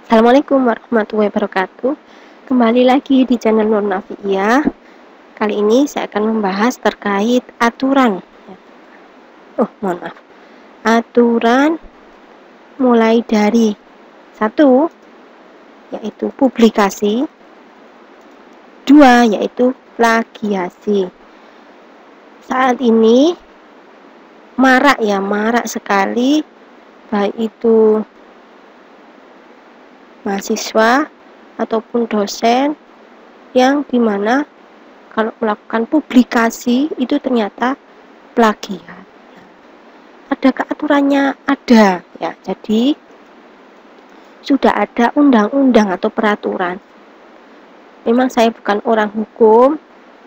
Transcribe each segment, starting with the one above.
Assalamualaikum warahmatullahi wabarakatuh. Kembali lagi di channel Nur Nafiiyah. Kali ini saya akan membahas terkait aturan. Mohon maaf. Aturan mulai dari 1 yaitu publikasi, 2 yaitu plagiasi. Saat ini marak sekali baik itu mahasiswa ataupun dosen yang dimana kalau melakukan publikasi itu ternyata plagiat. Adakah aturannya? Ada ya. Jadi sudah ada undang-undang atau peraturan. Memang saya bukan orang hukum,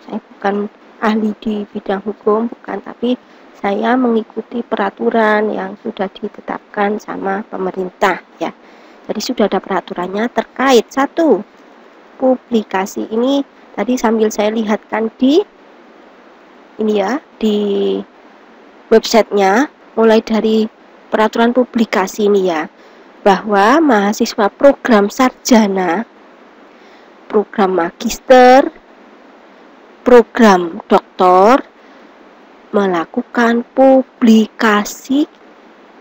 saya bukan ahli di bidang hukum, bukan, tapi saya mengikuti peraturan yang sudah ditetapkan sama pemerintah ya. Jadi sudah ada peraturannya terkait 1 publikasi ini. Tadi sambil saya lihatkan di ini ya, di websitenya, mulai dari peraturan publikasi ini ya, bahwa mahasiswa program sarjana, program magister, program doktor melakukan publikasi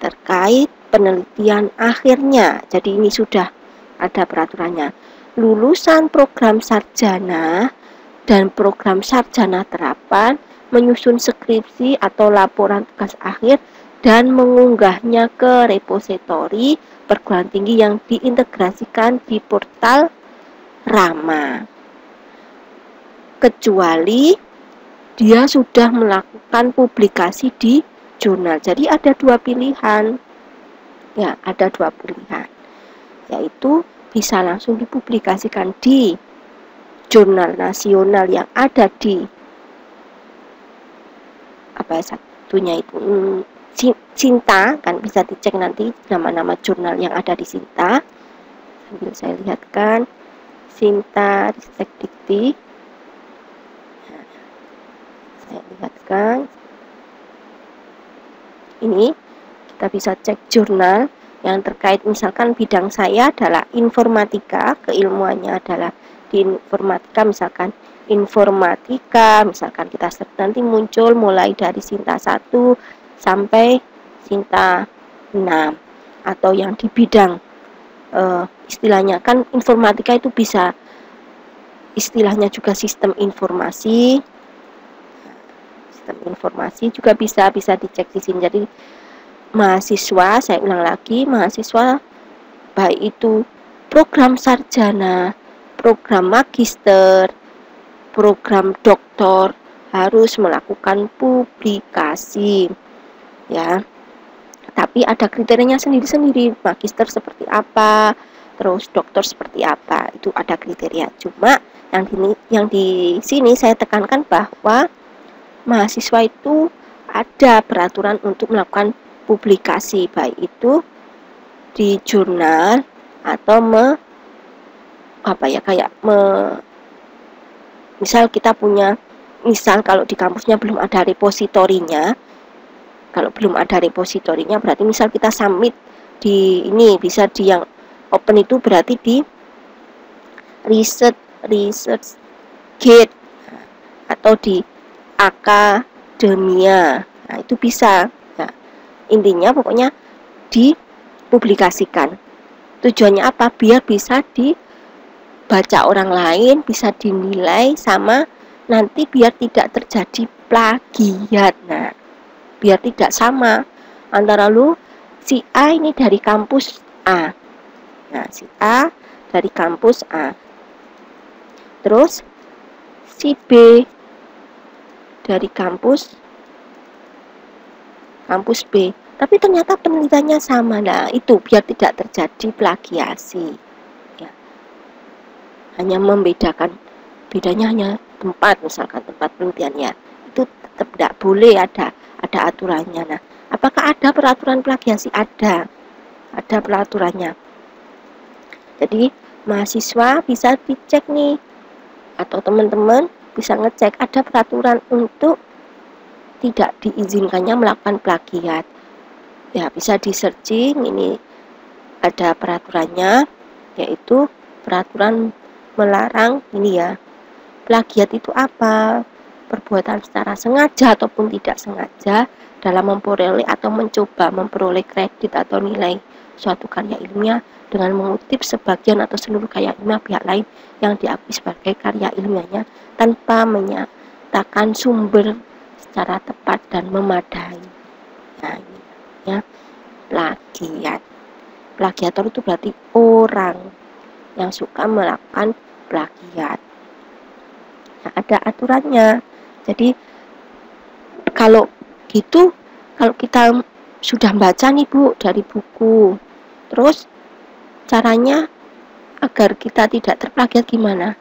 terkait penelitian akhirnya. Jadi ini sudah ada peraturannya. Lulusan program sarjana dan program sarjana terapan menyusun skripsi atau laporan tugas akhir dan mengunggahnya ke repositori perguruan tinggi yang diintegrasikan di portal Rama, kecuali dia sudah melakukan publikasi di jurnal. Jadi ada 2 pilihan ya, ada 2 pilihan, yaitu bisa langsung dipublikasikan di jurnal nasional yang ada di satunya itu Sinta, kan bisa dicek nanti nama-nama jurnal yang ada di Sinta. Sambil saya lihatkan, Sinta Ristek Dikti. Saya lihatkan ini, kita bisa cek jurnal yang terkait. Misalkan bidang saya adalah informatika, keilmuannya adalah di informatika, misalkan misalkan kita nanti muncul mulai dari Sinta 1 sampai Sinta 6, atau yang di bidang istilahnya kan informatika itu bisa istilahnya juga sistem informasi juga bisa dicek di sini. Jadi mahasiswa, saya ulang lagi, mahasiswa baik itu program sarjana, program magister, program doktor harus melakukan publikasi ya. Tapi ada kriterianya sendiri-sendiri, magister seperti apa, terus doktor seperti apa, itu ada kriteria. Cuma yang di sini saya tekankan bahwa mahasiswa itu ada peraturan untuk melakukan publikasi, baik itu di jurnal atau misal kita punya, kalau di kampusnya belum ada repositorinya, berarti misal kita submit di ini, bisa di yang open itu berarti di research gate atau di akademia. Nah, itu bisa. Nah, intinya pokoknya dipublikasikan. Tujuannya apa? Biar bisa dibaca orang lain, bisa dinilai, sama nanti biar tidak terjadi plagiat. Nah, biar tidak sama antara si A ini dari kampus A. Nah, si A dari kampus A. Terus si B dari kampus B, tapi ternyata penelitiannya sama. Nah, itu biar tidak terjadi plagiasi ya. Hanya membedakan, bedanya hanya tempat, misalkan tempat penelitiannya, itu tetap tidak boleh, ada aturannya. Nah, apakah ada peraturan plagiasi? Ada peraturannya. Jadi mahasiswa bisa dicek nih, atau teman-teman bisa ngecek, ada peraturan untuk tidak diizinkannya melakukan plagiat ya. Bisa di searching, ini ada peraturannya. yaitu peraturan melarang ini ya. Plagiat itu apa? Perbuatan secara sengaja ataupun tidak sengaja dalam memperoleh atau mencoba memperoleh kredit atau nilai suatu karya ilmiah dengan mengutip sebagian atau seluruh karya ilmiah pihak lain yang diakui sebagai karya ilmiahnya tanpa menyatakan sumber secara tepat dan memadai. Nah, ini ya plagiat. Plagiator itu berarti orang yang suka melakukan plagiat. Nah, ada aturannya. Jadi kalau gitu, kalau kita sudah baca nih Bu dari buku, terus caranya agar kita tidak terplagiat gimana?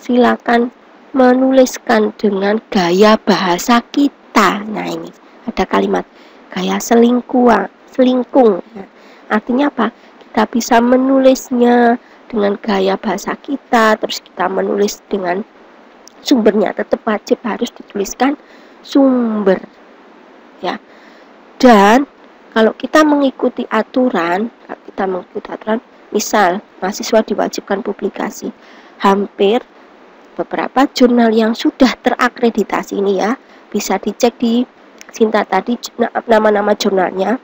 Silakan menuliskan dengan gaya bahasa kita. Nah, ini ada kalimat gaya selingkung. Nah, artinya apa? Kita bisa menulisnya dengan gaya bahasa kita, terus kita menulis dengan sumbernya tetap wajib harus dituliskan sumber ya. Dan kalau kita mengikuti aturan, misal mahasiswa diwajibkan publikasi, hampir beberapa jurnal yang sudah terakreditasi ini ya, bisa dicek di Sinta tadi nama-nama jurnalnya.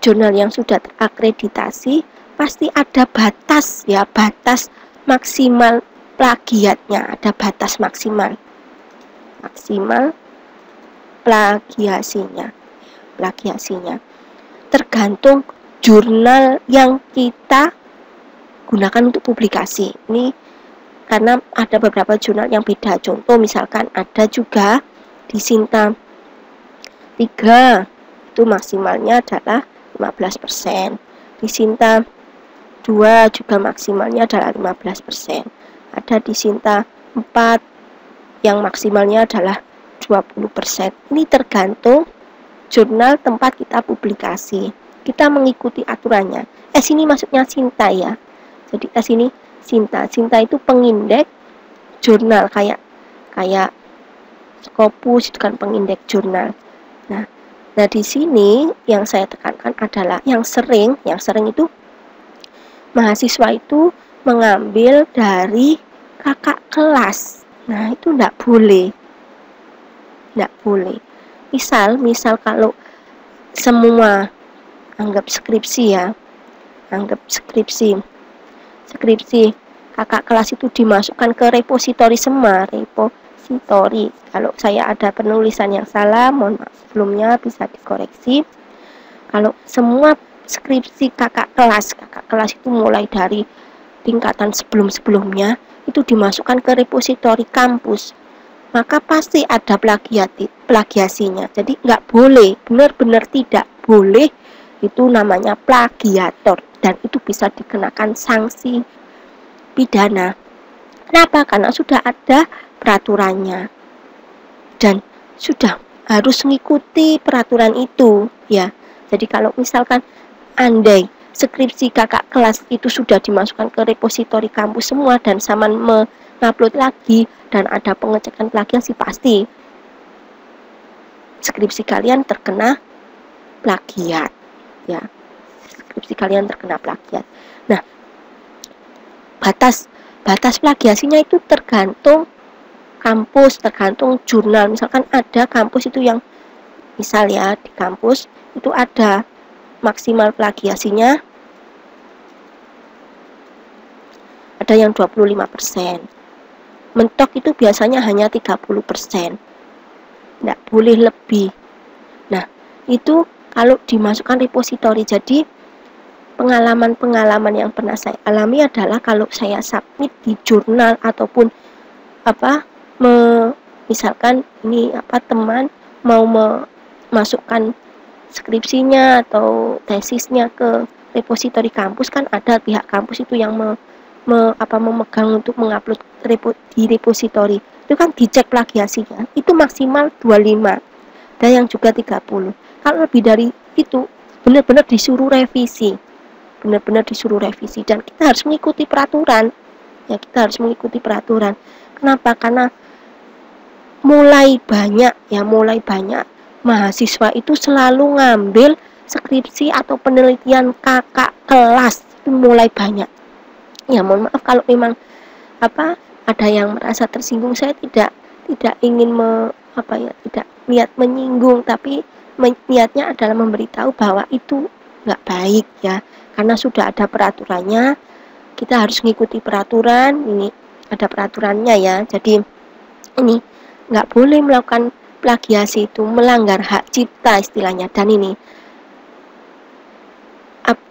Jurnal yang sudah terakreditasi pasti ada batas ya, batas maksimal plagiatnya, ada batas maksimal plagiasinya tergantung jurnal yang kita gunakan untuk publikasi. Ini karena ada beberapa jurnal yang beda. Contoh misalkan ada juga di Sinta 3 itu maksimalnya adalah 15%, di Sinta 2 juga maksimalnya adalah 15%. Ada di Sinta 4 yang maksimalnya adalah 20%. Ini tergantung jurnal tempat kita publikasi. Kita mengikuti aturannya. Sini maksudnya Sinta ya. Jadi sini Sinta. Sinta itu pengindeks jurnal kayak Scopus itu kan pengindeks jurnal. Nah di sini yang saya tekankan adalah yang sering itu mahasiswa itu mengambil dari kakak kelas. Nah, itu enggak boleh. Misal kalau semua anggap skripsi ya. Skripsi kakak kelas itu dimasukkan ke repositori semua, Kalau saya ada penulisan yang salah, mohon maaf sebelumnya bisa dikoreksi. Kalau semua skripsi kakak kelas itu mulai dari tingkatan sebelum-sebelumnya itu dimasukkan ke repositori kampus, maka pasti ada plagiasinya. Jadi nggak boleh, benar-benar tidak boleh, itu namanya plagiator dan itu bisa dikenakan sanksi pidana. Kenapa? Karena sudah ada peraturannya dan sudah harus mengikuti peraturan itu ya. Jadi kalau misalkan andai skripsi kakak kelas itu sudah dimasukkan ke repositori kampus semua dan sama mengupload lagi dan ada pengecekan plagiasi, pasti skripsi kalian terkena plagiat ya. Nah, batas plagiasinya itu tergantung kampus, tergantung jurnal. Misalkan ada kampus itu yang misal ya, di kampus itu ada maksimal plagiasinya ada yang 25%. Mentok itu biasanya hanya 30%. Tidak boleh lebih. Nah, itu kalau dimasukkan repositori. Jadi pengalaman yang pernah saya alami adalah kalau saya submit di jurnal ataupun misalkan ini teman mau memasukkan skripsinya atau tesisnya ke repositori kampus, kan ada pihak kampus itu yang memegang untuk mengupload di repositori. Itu kan dicek plagiasinya. Itu maksimal 25. Dan yang juga 30. Kalau lebih dari itu benar-benar disuruh revisi. Dan kita harus mengikuti peraturan. Ya, kita harus mengikuti peraturan. Kenapa? Karena mulai banyak mahasiswa itu selalu ngambil skripsi atau penelitian kakak kelas, itu mulai banyak. Ya mohon maaf kalau memang ada yang merasa tersinggung. Saya tidak ingin tidak niat menyinggung, tapi niatnya adalah memberitahu bahwa itu nggak baik ya, karena sudah ada peraturannya. Kita harus mengikuti peraturan, ini ada peraturannya ya. Jadi ini nggak boleh melakukan plagiasi, itu melanggar hak cipta istilahnya. Dan ini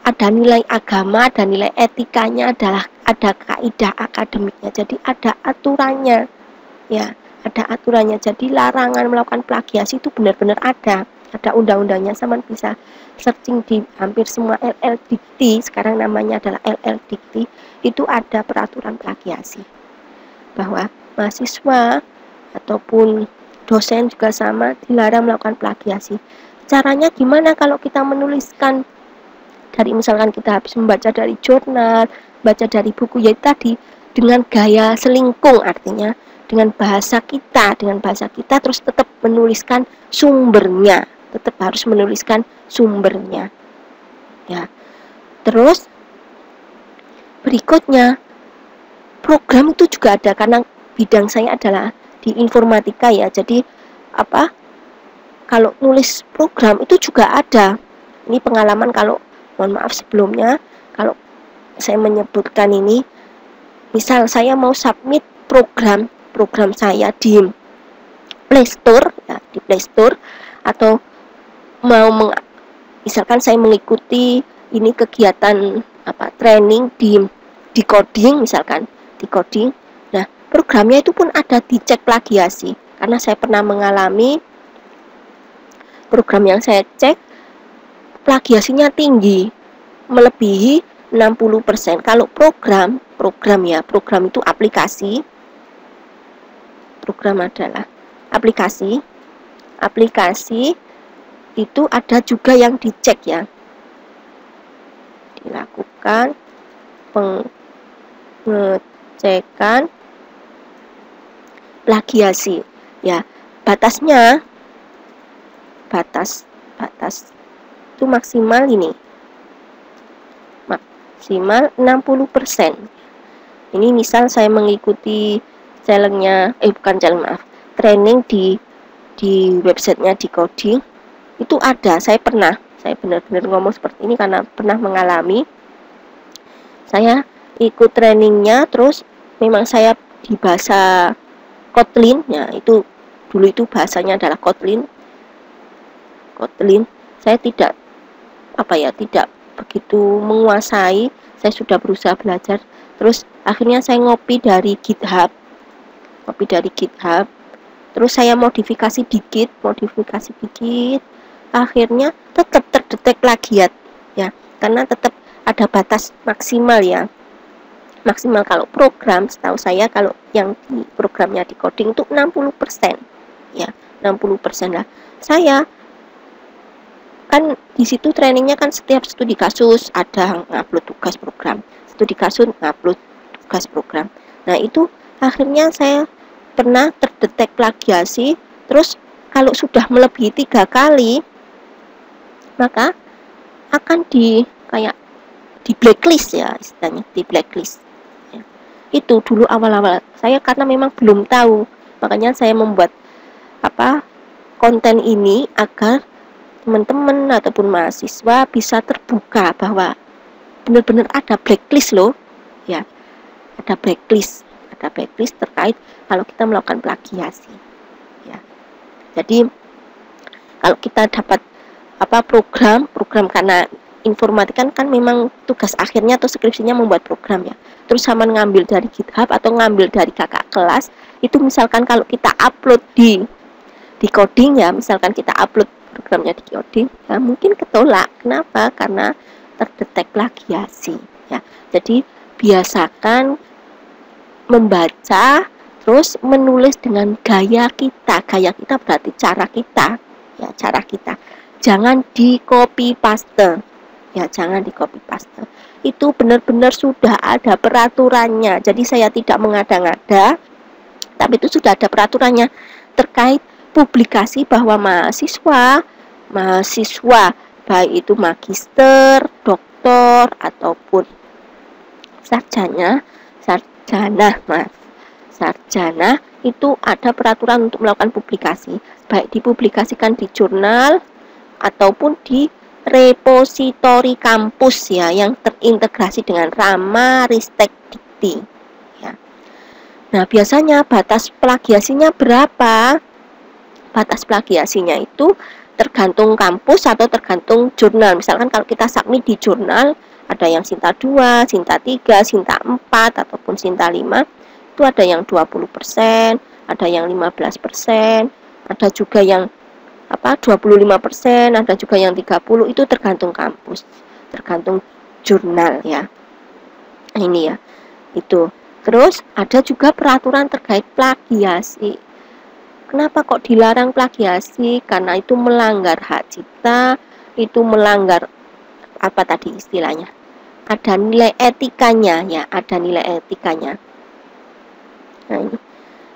ada nilai agama, ada nilai etikanya, ada kaidah akademiknya. Jadi ada aturannya ya, ada aturannya. Jadi larangan melakukan plagiasi itu benar-benar ada undang-undangnya. Sama bisa searching di hampir semua LL Dikti, sekarang namanya adalah LL Dikti, itu ada peraturan plagiasi bahwa mahasiswa ataupun dosen juga sama dilarang melakukan plagiasi. Caranya gimana kalau kita menuliskan dari, misalkan kita habis membaca dari jurnal, baca dari buku, ya tadi dengan gaya selingkung, artinya dengan bahasa kita terus tetap menuliskan sumbernya, tetap harus menuliskan sumbernya ya. Terus berikutnya, program itu juga ada, karena bidang saya adalah di informatika ya. Jadi kalau nulis program itu juga ada. Ini pengalaman, kalau mohon maaf sebelumnya kalau saya menyebutkan ini, misal saya mau submit program saya di Play Store ya, di Play Store, atau mau misalkan saya mengikuti ini kegiatan training di coding, misalkan di coding. Nah, programnya itu pun ada dicek plagiasi, karena saya pernah mengalami program yang saya cek plagiasinya tinggi, melebihi 60%. Kalau program itu aplikasi. Program adalah aplikasi itu ada juga yang dicek ya. Dilakukan pengecekan plagiasi ya. Batas itu maksimal 60%. Ini misal saya mengikuti training di websitenya di coding, itu ada. Saya benar-benar ngomong seperti ini karena pernah mengalami. Saya ikut trainingnya, terus memang saya di bahasa Kotlin ya, itu dulu itu bahasanya adalah Kotlin. Saya tidak begitu menguasai. Saya sudah berusaha belajar, terus akhirnya saya ngopi dari GitHub, terus saya modifikasi dikit, akhirnya tetap terdetek plagiat ya, karena tetap ada batas maksimal ya. Maksimal kalau program, setahu saya kalau yang di programnya di coding itu 60% ya, 60% lah. Saya kan di situ trainingnya kan setiap studi kasus ada ngupload tugas program, studi kasus ngupload tugas program. Nah itu akhirnya saya pernah terdetek plagiasi. Terus kalau sudah melebihi 3 kali, maka akan di blacklist ya, istilahnya di blacklist ya. Itu dulu awal-awal saya, karena memang belum tahu, makanya saya membuat konten ini agar teman-teman ataupun mahasiswa bisa terbuka bahwa benar-benar ada blacklist loh ya, ada blacklist terkait kalau kita melakukan plagiasi ya. Jadi kalau kita dapat program karena informatika kan memang tugas akhirnya atau skripsinya membuat program ya, terus sama ngambil dari GitHub atau ngambil dari kakak kelas, itu misalkan kalau kita upload di coding ya, misalkan kita upload programnya di coding ya, mungkin ketolak. Kenapa? Karena terdetek plagiasi ya. Jadi biasakan membaca terus menulis dengan gaya kita berarti cara kita. Jangan di copy paste ya, itu benar-benar sudah ada peraturannya. Jadi saya tidak mengada-ngada, tapi itu sudah ada peraturannya terkait publikasi, bahwa mahasiswa baik itu magister, doktor ataupun sarjana itu ada peraturan untuk melakukan publikasi, baik dipublikasikan di jurnal ataupun di repositori kampus ya, yang terintegrasi dengan Rama, Ristek, Dikti ya. Nah, biasanya batas plagiasinya berapa? Batas plagiasinya itu tergantung kampus atau tergantung jurnal. Misalkan kalau kita submit di jurnal, ada yang Sinta 2, Sinta 3, Sinta 4 ataupun Sinta 5, itu ada yang 20%, ada yang 15%, ada juga yang 25%, ada juga yang 30%, itu tergantung kampus, tergantung jurnal ya. Ini ya, itu. Terus ada juga peraturan terkait plagiasi. Kenapa kok dilarang plagiasi? Karena itu melanggar hak cipta, itu melanggar apa tadi istilahnya? Ada nilai etikanya ya, ada nilai etikanya. Nah, ini.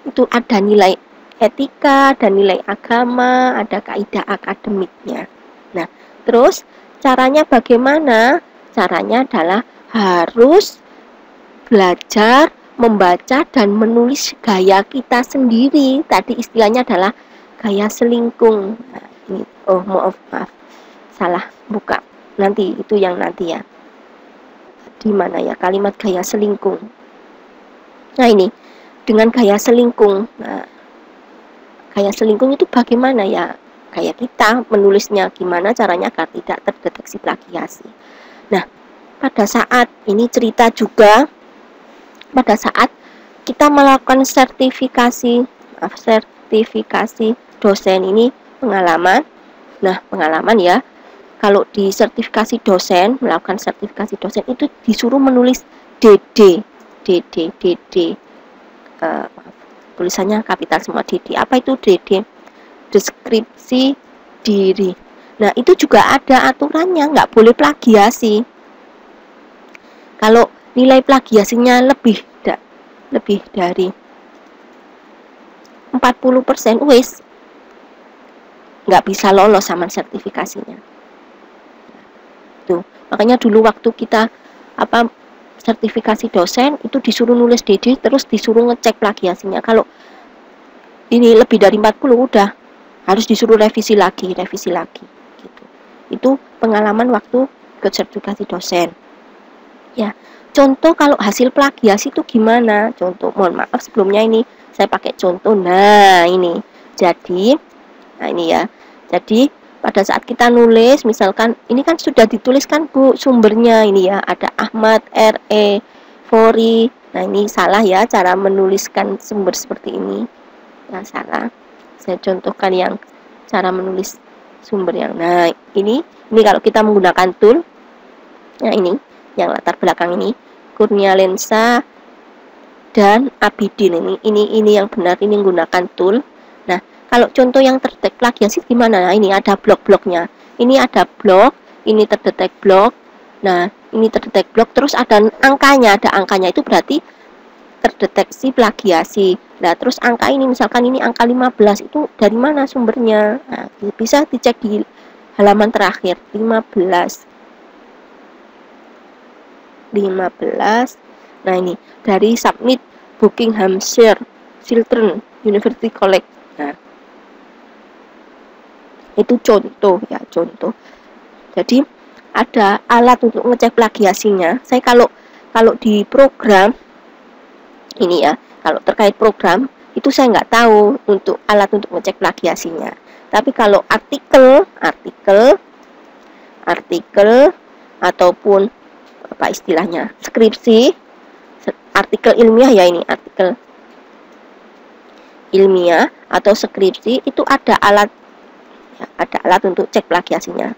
Itu ada nilai etika, ada nilai agama, ada kaidah akademiknya. Nah, terus caranya bagaimana? Caranya adalah harus belajar membaca dan menulis gaya kita sendiri. Tadi istilahnya adalah gaya selingkung. Nah, ini, maaf, salah buka. Nanti itu yang nanti ya. Di mana ya kalimat gaya selingkung? Nah, ini dengan gaya selingkung. Nah, gaya selingkung itu bagaimana ya? Gaya kita menulisnya gimana caranya agar tidak terdeteksi plagiasi. Nah, pada saat ini cerita juga, pada saat kita melakukan sertifikasi dosen ini pengalaman. Nah, pengalaman ya. Kalau di sertifikasi dosen, melakukan sertifikasi dosen itu disuruh menulis DD. Tulisannya kapital semua DD. Apa itu DD? Deskripsi diri. Nah, itu juga ada aturannya, nggak boleh plagiasi. Kalau nilai plagiasinya lebih dari 40%, wis nggak bisa lolos sama sertifikasinya. Tuh, makanya dulu waktu kita sertifikasi dosen itu disuruh nulis DD, terus disuruh ngecek plagiasinya. Kalau ini lebih dari 40 udah harus disuruh revisi lagi gitu. Itu pengalaman waktu ke sertifikasi dosen. Ya, contoh kalau hasil plagiasi itu gimana? Contoh, mohon maaf sebelumnya ini saya pakai contoh. Nah, ini. Jadi, ini ya. Jadi, pada saat kita nulis, misalkan ini kan sudah dituliskan Bu sumbernya ini ya, ada Ahmad R.E. Fori. Nah, ini salah ya cara menuliskan sumber seperti ini. Nah, salah. Saya contohkan yang cara menulis sumber yang. Nah, ini kalau kita menggunakan tool. Nah, ini yang latar belakang ini Kurnia Lensa dan Abidin ini yang benar, ini menggunakan tool. Nah, kalau contoh yang terdetek plagiasi gimana? Nah, ini ada blok-bloknya. Ini ada blok, ini terdetek blok. Nah, ini terdetek blok, terus ada angkanya, itu berarti terdeteksi plagiasi. Nah, terus angka ini misalkan ini angka 15 itu dari mana sumbernya? Nah, bisa dicek di halaman terakhir 15. Nah, ini dari Submit Buckinghamshire Children University College. Nah, itu contoh ya, contoh. Jadi ada alat untuk ngecek plagiasinya. Saya kalau di program ini ya, kalau terkait program itu saya nggak tahu untuk alat untuk ngecek plagiasinya. Tapi kalau artikel ataupun apa istilahnya, skripsi, artikel ilmiah ya, ini artikel ilmiah atau skripsi itu ada alat ya, ada alat untuk cek plagiasinya.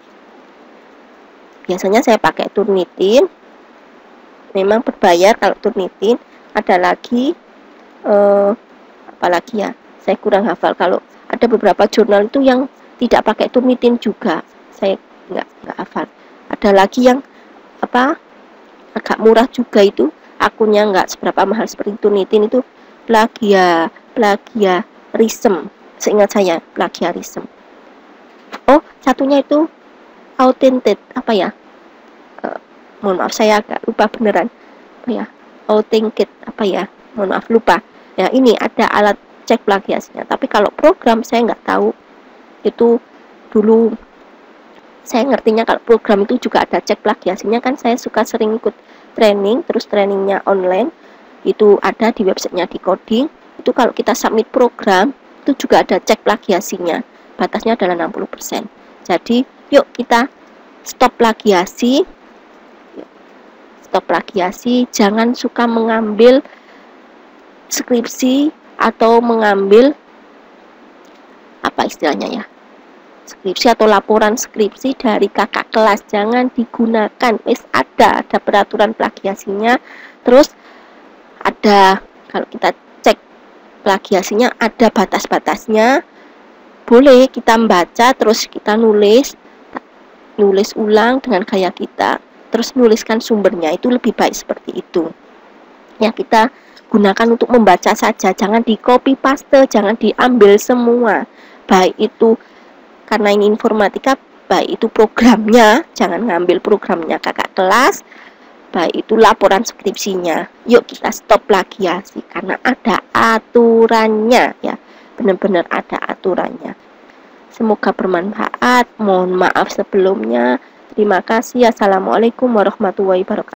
Biasanya saya pakai Turnitin, memang berbayar kalau Turnitin. Ada lagi apalagi ya, saya kurang hafal. Kalau ada beberapa jurnal itu yang tidak pakai Turnitin juga, saya nggak hafal. Ada lagi yang agak murah juga, itu akunnya nggak seberapa mahal seperti Turnitin, itu plagiarism, seingat saya plagiarism. Oh, satunya itu authentic mohon maaf saya agak lupa beneran AutoCAD apa ya, mohon maaf lupa ya. Ini ada alat cek plagiasinya, tapi kalau program saya nggak tahu. Itu dulu saya ngertinya kalau program itu juga ada cek plagiasinya, kan saya suka sering ikut training, terus trainingnya online itu ada di websitenya Decoding. Itu kalau kita submit program itu juga ada cek plagiasinya, batasnya adalah 60%. Jadi yuk kita stop plagiasi, jangan suka mengambil skripsi atau mengambil apa istilahnya ya, skripsi atau laporan skripsi dari kakak kelas, jangan digunakan. Ada peraturan plagiasinya, terus ada, kalau kita cek plagiasinya ada batas-batasnya. Boleh kita membaca, terus kita nulis ulang dengan gaya kita, terus nuliskan sumbernya, itu lebih baik seperti itu ya. Kita gunakan untuk membaca saja, jangan di copy paste, jangan diambil semua, baik itu karena ini informatika, baik itu programnya, jangan ngambil programnya kakak kelas, baik itu laporan skripsinya. Yuk kita stop plagiasi karena ada aturannya ya, benar-benar ada aturannya. Semoga bermanfaat. Mohon maaf sebelumnya. Terima kasih. Assalamualaikum warahmatullahi wabarakatuh.